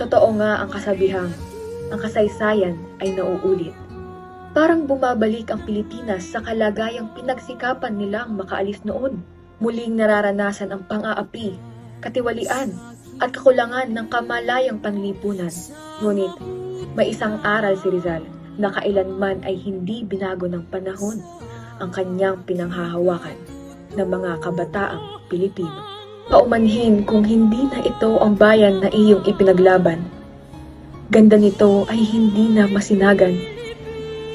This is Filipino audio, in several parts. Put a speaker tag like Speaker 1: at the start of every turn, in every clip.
Speaker 1: Totoo nga ang kasabihang, ang kasaysayan ay nauulit. Parang bumabalik ang Pilipinas sa kalagayang pinagsikapan nilang makaalis noon. Muling nararanasan ang pang-aapi, katiwalian, at kakulangan ng kamalayang panlipunan. Ngunit, may isang aral si Rizal na kailanman ay hindi binago ng panahon ang kanyang pinanghahawakan ng mga kabataang Pilipino. Paumanhin kung hindi na ito ang bayan na iyong ipinaglaban, ganda nito ay hindi na masinagan.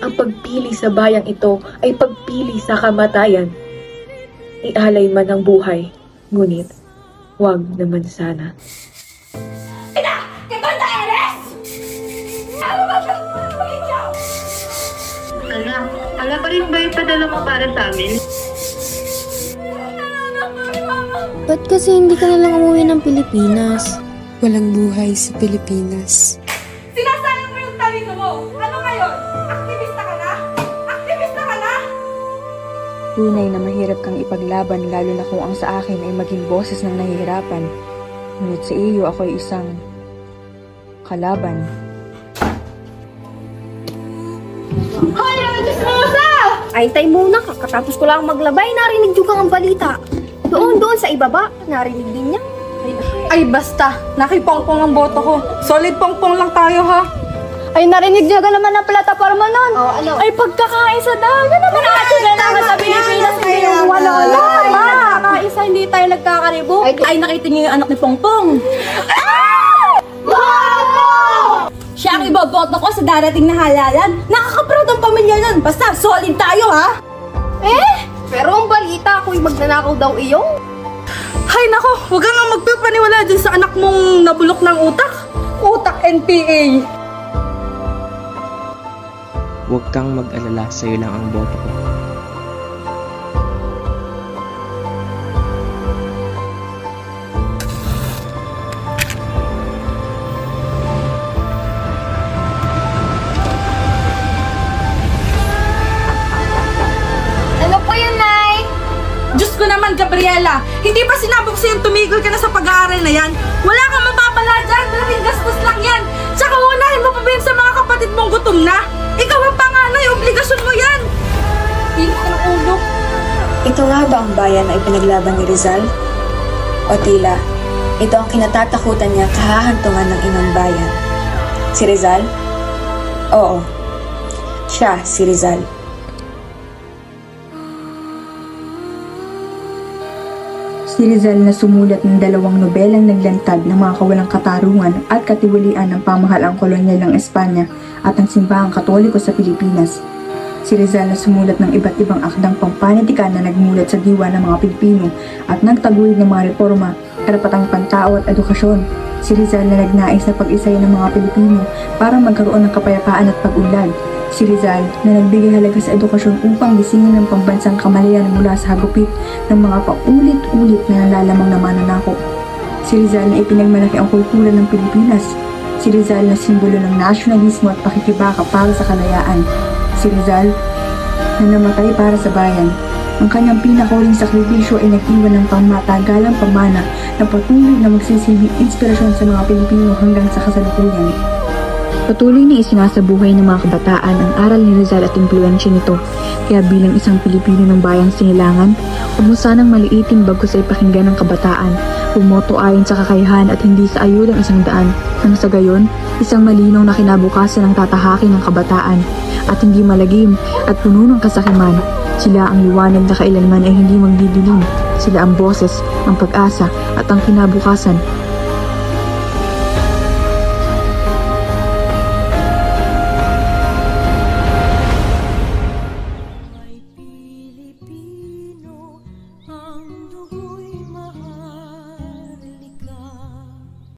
Speaker 1: Ang pagpili sa bayang ito ay pagpili sa kamatayan. Ialay man ang buhay, ngunit wag naman sana.
Speaker 2: Ina! Kay Banda Eres! Ano ba siya?
Speaker 3: Ala pa rin ba yung padala mo para sa amin?
Speaker 4: Ba't kasi hindi ka nalang umuwi ng Pilipinas?
Speaker 5: Walang buhay sa Pilipinas.
Speaker 2: Sinasayang mo yung talino mo! Ano ngayon? Aktivista ka na? Aktivista ka na?
Speaker 6: Tunay na mahirap kang ipaglaban lalo na kung ang sa akin ay maging boses ng nahihirapan. Ngunit sa iyo ako'y isang kalaban.
Speaker 2: Hoy! Ano Chismosa!
Speaker 4: Ay, tay muna, kakatapos ko lang maglabay, narinig yung kang balita. Doon sa ibaba, narinig din niya.
Speaker 7: Ay basta, nakipongpong ang boto ko. Solid pongpong lang tayo ha.
Speaker 4: Ay, narinig niya ka naman ang plataforma nun. Ay, pagkakaisa daw. Ano naman natin na naman sa Pilipinas, hindi yung wala.
Speaker 7: Kakaisa, hindi tayo nagkakaribo. Ay, nakita niyo yung anak ni Pongpong. Siya ang iboboto ko sa darating na halalan. Nakakaproud ang pamilya nun. Basta, solid tayo ha.
Speaker 4: Pero ang balita, ako'y magnanakaw daw iyong.
Speaker 7: Hay nako, huwag kang magpapaniwala dun sa anak mong nabulok ng utak. Utak NPA.
Speaker 8: Huwag kang mag-alala, sa'yo lang ang boto ko.
Speaker 4: Ano po yun, Nay?
Speaker 7: Diyos ko naman, Gabriela, hindi ba sinabi ko sa'yo tumigil ka na sa pag-aaral na yan? Wala kang mapapala dyan, malaking gastos lang yan. Tsaka unahin mo pa ba yun sa mga kapatid mong gutom na? Ikaw ang panganay, obligasyon mo yan. Pilit ka ng ulo.
Speaker 1: Ito nga ba ang bayan na ipinaglaban ni Rizal? O tila, ito ang kinatatakutan niya kahahantungan ng inang bayan. Si Rizal? Oo, siya si Rizal.
Speaker 6: Si Rizal na sumulat ng 2 nobelang naglantad ng mga kawalang katarungan at katiwalian ng pamahalang kolonyal ng Espanya at ang simbahang katoliko sa Pilipinas. Si Rizal na sumulat ng iba't ibang akdang pampanitikan na nagmulat sa diwa ng mga Pilipino at nagtaguyod ng mga reforma, karapatang pantao at edukasyon. Si Rizal na nagnais na pag-isaya ng mga Pilipino para magkaroon ng kapayapaan at pag-unlad. Si Rizal na nagbigay halaga sa edukasyon upang gisingin ng pambansang kamalayan mula sa hagupit ng mga paulit-ulit na nalalamang na mananakop. Si Rizal na ipinagmalaki ang kultura ng Pilipinas. Si Rizal na simbolo ng nasyonalismo at pakikibaka para sa kalayaan. Si Rizal na namatay para sa bayan. Ang kanyang pinakahuling sakripisyo ay nag-iwan ng pangmatagalang pamana na patuloy na magsisilbing inspirasyon sa mga Pilipino hanggang sa kasalukuyan. Patuloy na isinasabuhay ng mga kabataan ang aral ni Rizal at impluensya nito. Kaya bilang isang Pilipino ng bayang sinilangan, huwag mo sanang maliitin bago sa ipakinggan ng kabataan. Bumoto ayon sa kakayahan at hindi sa ayudang 100, nang sa gayon, isang malinaw na kinabukasan ang tatahakin ng kabataan at hindi malagim at puno ng kasakiman. Sila ang liwanag na kailanman ay hindi magdidilim. Sila ang boses, ang pag-asa at ang kinabukasan